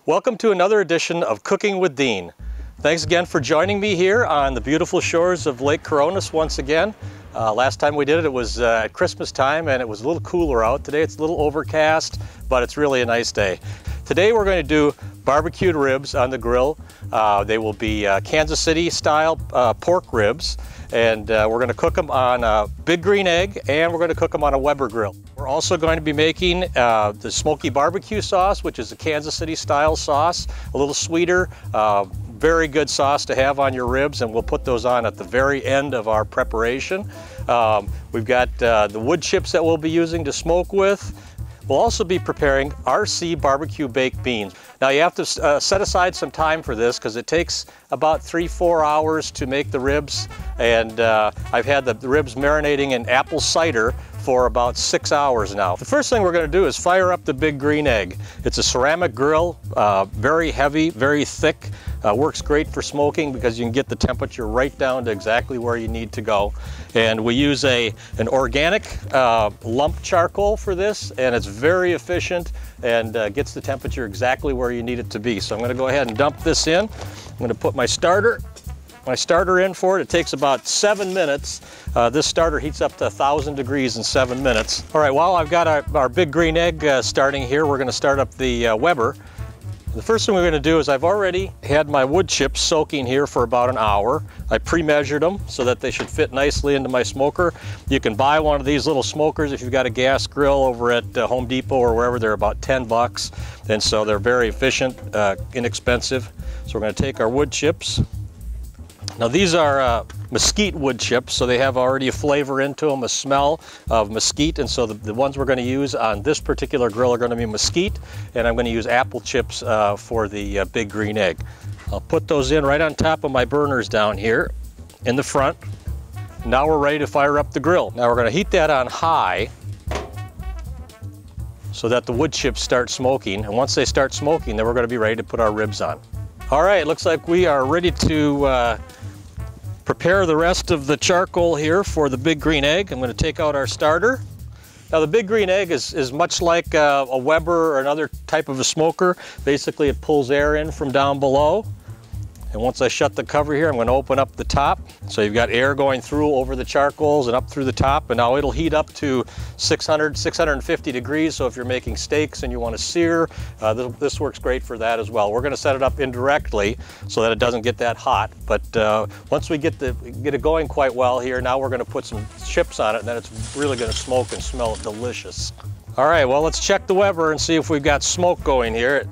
Welcome to another edition of Cooking with Dean. Thanks again for joining me here on the beautiful shores of Lake Coronis once again. Last time we did it, it was at Christmas time and it was a little cooler out. Today it's a little overcast, but it's really a nice day. Today we're going to do barbecued ribs on the grill. They will be Kansas City style pork ribs, and we're going to cook them on a Big Green Egg, and we're going to cook them on a Weber grill. We're also going to be making the smoky barbecue sauce, which is a Kansas City style sauce, a little sweeter, very good sauce to have on your ribs, and we'll put those on at the very end of our preparation. We've got the wood chips that we'll be using to smoke with. We'll also be preparing RC barbecue baked beans. Now you have to set aside some time for this because it takes about 3-4 hours to make the ribs, and I've had the ribs marinating in apple cider for about 6 hours now. The first thing we're going to do is fire up the Big Green Egg. It's a ceramic grill, very heavy, very thick, works great for smoking because you can get the temperature right down to exactly where you need to go. And we use an organic lump charcoal for this, and it's very efficient and gets the temperature exactly where you need it to be. So I'm going to go ahead and dump this in. I'm going to put my starter in for it. It takes about 7 minutes. This starter heats up to 1,000 degrees in 7 minutes. All right, while I've got our Big Green Egg starting here, we're going to start up the Weber. The first thing we're going to do is I've already had my wood chips soaking here for about an hour. I pre-measured them so that they should fit nicely into my smoker. You can buy one of these little smokers if you've got a gas grill over at Home Depot or wherever. They're about 10 bucks, and so they're very efficient, inexpensive. So we're going to take our wood chips. Now these are mesquite wood chips, so they have already a flavor into them, a smell of mesquite, and so the ones we're going to use on this particular grill are going to be mesquite, and I'm going to use apple chips for the Big Green Egg. I'll put those in right on top of my burners down here in the front. Now we're ready to fire up the grill. Now we're going to heat that on high so that the wood chips start smoking, and once they start smoking, then we're going to be ready to put our ribs on. All right, looks like we are ready to prepare the rest of the charcoal here for the Big Green Egg. I'm going to take out our starter. Now the Big Green Egg is much like a Weber or another type of a smoker. Basically it pulls air in from down below. And once I shut the cover here, I'm going to open up the top. So you've got air going through over the charcoals and up through the top, and now it'll heat up to 650 degrees. So if you're making steaks and you want to sear, this works great for that as well. We're going to set it up indirectly so that it doesn't get that hot. But once we get it going quite well here, now we're going to put some chips on it, and then it's really going to smoke and smell delicious. All right, well, let's check the Weber and see if we've got smoke going here. It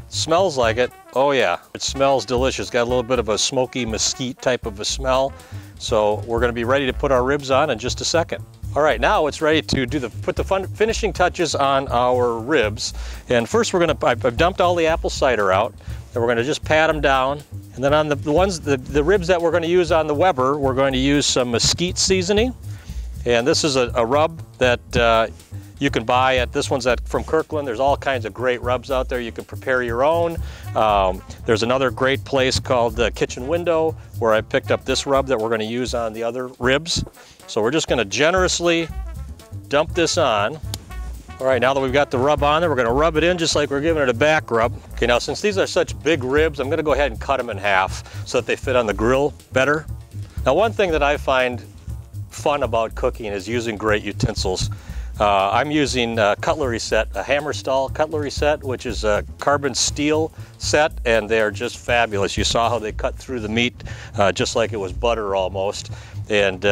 smells like it. Oh yeah, it smells delicious. Got a little bit of a smoky mesquite type of a smell. So we're going to be ready to put our ribs on in just a second. All right, now it's ready to put the finishing touches on our ribs. And first I've dumped all the apple cider out, and we're going to just pat them down. And then on the ribs that we're going to use on the Weber, we're going to use some mesquite seasoning. And this is a rub that you can buy this one's from Kirkland. There's all kinds of great rubs out there. You can prepare your own. There's another great place called Kitchen Window where I picked up this rub that we're going to use on the other ribs. So we're just going to generously dump this on. All right, now that we've got the rub on there, we're going to rub it in just like we're giving it a back rub. Okay, now since these are such big ribs, I'm going to go ahead and cut them in half so that they fit on the grill better. Now one thing that I find fun about cooking is using great utensils. I'm using a cutlery set, a Hammerstall cutlery set, which is a carbon steel set, and they're just fabulous. You saw how they cut through the meat just like it was butter almost. And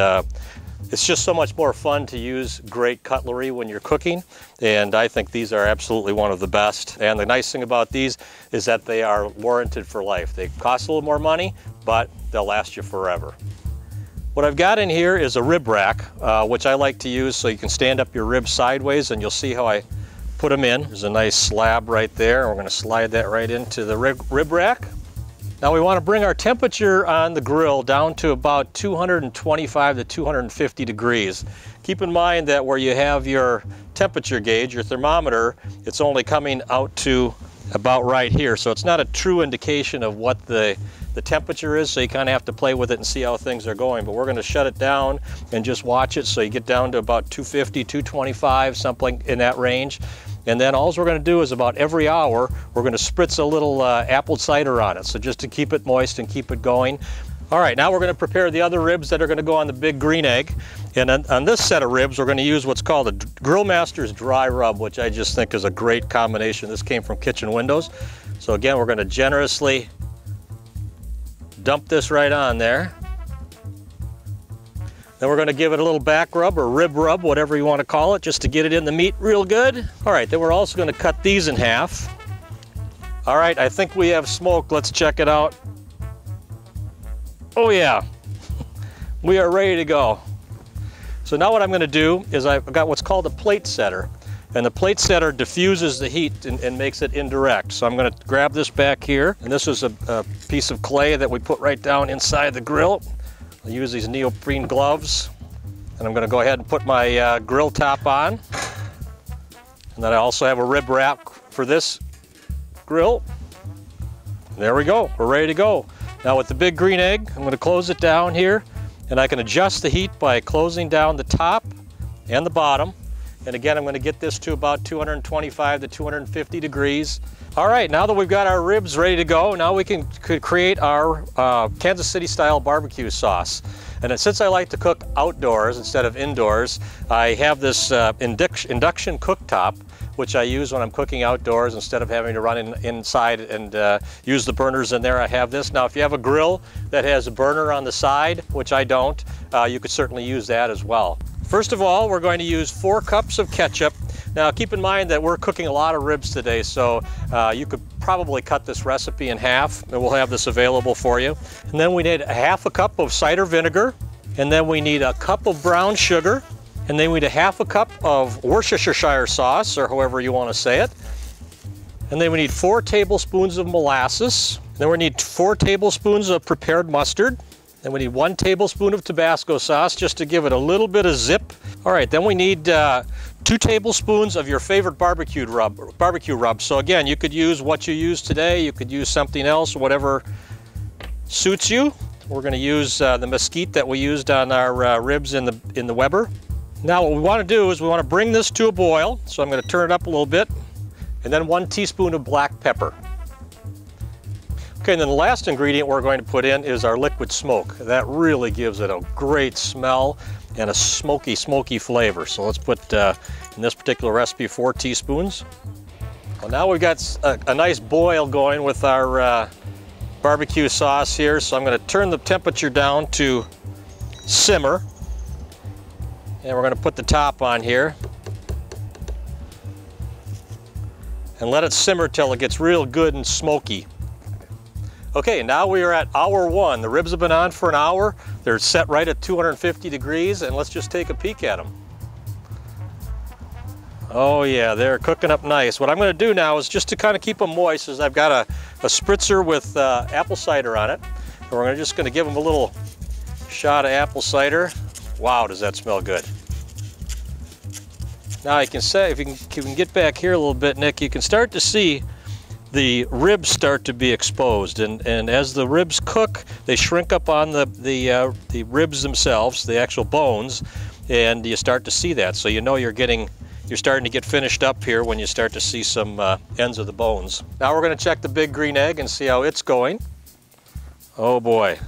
it's just so much more fun to use great cutlery when you're cooking, and I think these are absolutely one of the best. And the nice thing about these is that they are warranted for life. They cost a little more money, but they'll last you forever. What I've got in here is a rib rack, which I like to use so you can stand up your ribs sideways, and you'll see how I put them in. There's a nice slab right there. We're going to slide that right into the rib rack. Now we want to bring our temperature on the grill down to about 225 to 250 degrees. Keep in mind that where you have your temperature gauge, your thermometer, it's only coming out to about right here. So it's not a true indication of what the temperature is, so you kind of have to play with it and see how things are going. But we're going to shut it down and just watch it so you get down to about 250, 225, something in that range. And then all we're going to do is about every hour, we're going to spritz a little apple cider on it. So just to keep it moist and keep it going. All right, now we're going to prepare the other ribs that are going to go on the Big Green Egg. And on this set of ribs, we're going to use what's called a Grill Master's Dry Rub, which I just think is a great combination. This came from Kitchen Windows. So again, we're going to generously dump this right on there. Then we're going to give it a little back rub or rib rub, whatever you want to call it, just to get it in the meat real good. All right, then we're also going to cut these in half. All right, I think we have smoke. Let's check it out. Oh yeah, we are ready to go. So now what I'm going to do is I've got what's called a plate setter. And the plate setter diffuses the heat and makes it indirect. So I'm going to grab this back here. And this is a piece of clay that we put right down inside the grill. I'll use these neoprene gloves. And I'm going to go ahead and put my grill top on. And then I also have a rib wrap for this grill. There we go, we're ready to go. Now with the Big Green Egg, I'm going to close it down here, and I can adjust the heat by closing down the top and the bottom. And again, I'm going to get this to about 225 to 250 degrees. All right, now that we've got our ribs ready to go, now we can create our Kansas City style barbecue sauce. And since I like to cook outdoors instead of indoors, I have this induction cooktop, which I use when I'm cooking outdoors instead of having to run inside and use the burners in there. I have this. Now, if you have a grill that has a burner on the side, which I don't, you could certainly use that as well. First of all, we're going to use 4 cups of ketchup. Now, keep in mind that we're cooking a lot of ribs today, so you could probably cut this recipe in half, and we'll have this available for you. And then we need a half a cup of cider vinegar, and then we need a cup of brown sugar, and then we need a half a cup of Worcestershire sauce, or however you want to say it. And then we need 4 tablespoons of molasses. Then we need 4 tablespoons of prepared mustard. Then we need 1 tablespoon of Tabasco sauce just to give it a little bit of zip. All right, then we need 2 tablespoons of your favorite barbecue rub. So again, you could use what you use today. You could use something else, whatever suits you. We're going to use the mesquite that we used on our ribs in the Weber. Now what we want to do is we want to bring this to a boil. So I'm going to turn it up a little bit. And then 1 teaspoon of black pepper. Okay, and then the last ingredient we're going to put in is our liquid smoke. That really gives it a great smell and a smoky, smoky flavor. So let's put, in this particular recipe, 4 teaspoons. Well, now we've got a nice boil going with our barbecue sauce here. So I'm going to turn the temperature down to simmer. And we're going to put the top on here. And let it simmer till it gets real good and smoky. Okay, now we are at hour 1. The ribs have been on for an hour. They're set right at 250 degrees, and let's just take a peek at them. Oh yeah, they're cooking up nice. What I'm going to do now is just to kind of keep them moist is I've got a spritzer with apple cider on it. And we're just going to give them a little shot of apple cider. Wow, does that smell good. Now you can say, if you can get back here a little bit, Nick, you can start to see the ribs start to be exposed, and as the ribs cook, they shrink up on the ribs themselves, the actual bones, and you start to see that. So you know you're starting to get finished up here when you start to see some ends of the bones. Now we're going to check the Big Green Egg and see how it's going. Oh boy,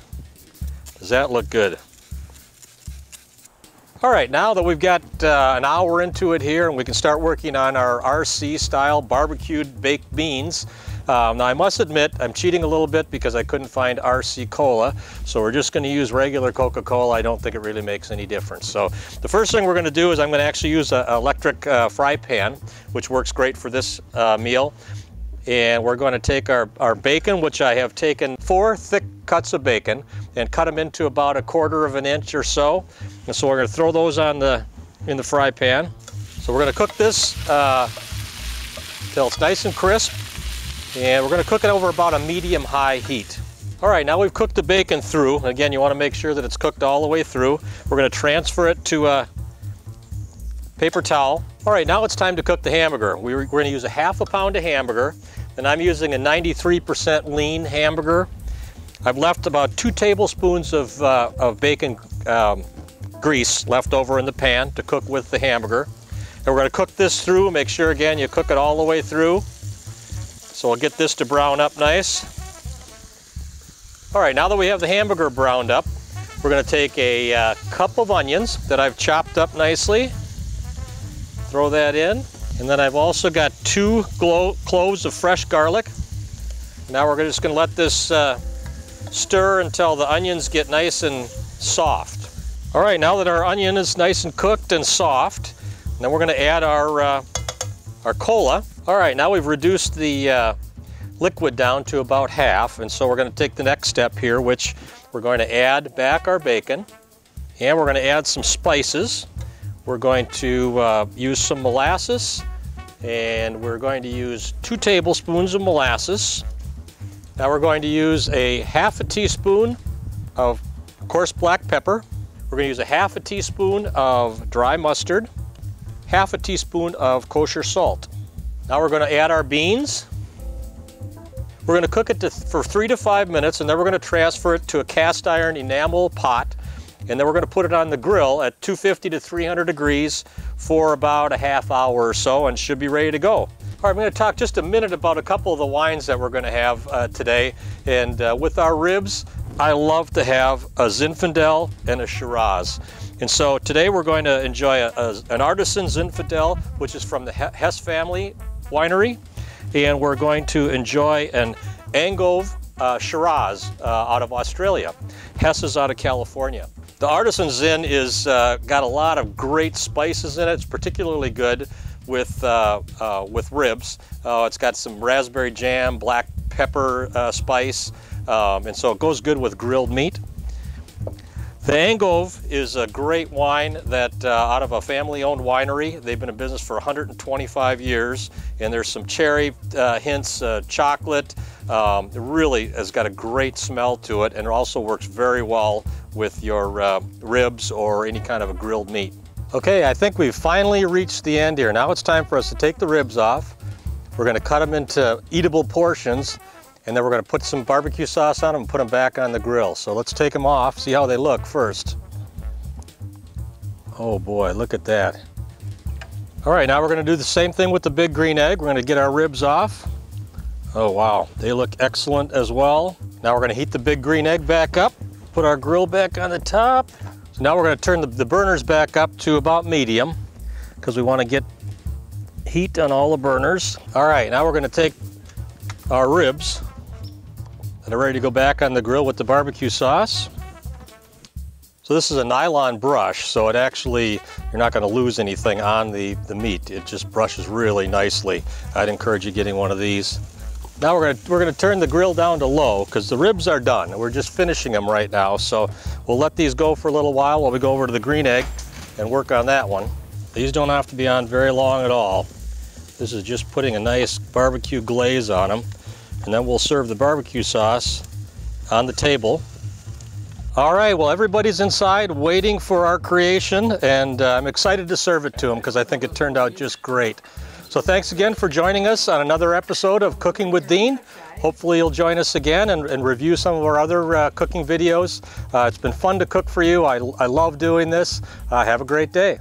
does that look good. All right, now that we've got an hour into it here and we can start working on our RC style barbecued baked beans. Now I must admit I'm cheating a little bit because I couldn't find RC Cola, so we're just going to use regular Coca-Cola. I don't think it really makes any difference. So the first thing we're going to do is I'm going to actually use an electric fry pan, which works great for this meal. And we're going to take our bacon, which I have taken 4 thick cuts of bacon and cut them into about 1/4 inch or so. And so we're going to throw those in the fry pan. So we're going to cook this till it's nice and crisp. And we're going to cook it over about a medium-high heat. All right, now we've cooked the bacon through. Again, you want to make sure that it's cooked all the way through. We're going to transfer it to a paper towel. All right, now it's time to cook the hamburger. We're going to use a ½ pound of hamburger, and I'm using a 93% lean hamburger. I've left about 2 tablespoons of bacon grease left over in the pan to cook with the hamburger. And we're going to cook this through. Make sure again you cook it all the way through. So we'll get this to brown up nice. All right, now that we have the hamburger browned up, we're going to take a cup of onions that I've chopped up nicely. Throw that in. And then I've also got 2 cloves of fresh garlic. Now we're just going to let this stir until the onions get nice and soft. All right, now that our onion is nice and cooked and soft, then we're going to add our cola. All right, now we've reduced the liquid down to about half, and so we're going to take the next step here, which we're going to add back our bacon, and we're going to add some spices. We're going to use some molasses, and we're going to use 2 tablespoons of molasses. Now we're going to use a half a teaspoon of coarse black pepper. We're going to use a half a teaspoon of dry mustard, half a teaspoon of kosher salt. Now we're going to add our beans. We're going to cook it for 3 to 5 minutes, and then we're going to transfer it to a cast iron enamel pot, and then we're going to put it on the grill at 250 to 300 degrees for about a half hour or so, and it should be ready to go. All right, I'm going to talk just a minute about a couple of the wines that we're going to have today. And with our ribs, I love to have a Zinfandel and a Shiraz. And so today we're going to enjoy an artisan Zinfandel, which is from the Hess family winery. And we're going to enjoy an Angove Shiraz out of Australia. Hess is out of California. The artisan Zin is got a lot of great spices in it. It's particularly good with ribs. It's got some raspberry jam, black pepper spice, and so it goes good with grilled meat. The Angove is a great wine that out of a family-owned winery. They've been in business for 125 years, and there's some cherry hints, chocolate. It really has got a great smell to it, and it also works very well with your ribs or any kind of a grilled meat. Okay, I think we've finally reached the end here. Now it's time for us to take the ribs off. We're going to cut them into eatable portions, and then we're going to put some barbecue sauce on them and put them back on the grill. So let's take them off, see how they look first. Oh boy, look at that. All right, now we're going to do the same thing with the big green egg. We're going to get our ribs off. Oh wow, they look excellent as well. Now we're going to heat the big green egg back up, put our grill back on the top. So now we're going to turn the burners back up to about medium because we want to get heat on all the burners. All right, now we're going to take our ribs that are ready to go back on the grill with the barbecue sauce. So this is a nylon brush, so it actually, you're not going to lose anything on the meat. It just brushes really nicely. I'd encourage you getting one of these. Now we're going to turn the grill down to low because the ribs are done. We're just finishing them right now, so we'll let these go for a little while we go over to the green egg and work on that one. These don't have to be on very long at all. This is just putting a nice barbecue glaze on them, and then we'll serve the barbecue sauce on the table. All right, well, everybody's inside waiting for our creation, and I'm excited to serve it to them because I think it turned out just great. So thanks again for joining us on another episode of Cooking with Dean. Hopefully you'll join us again and review some of our other cooking videos. It's been fun to cook for you. I love doing this. Have a great day.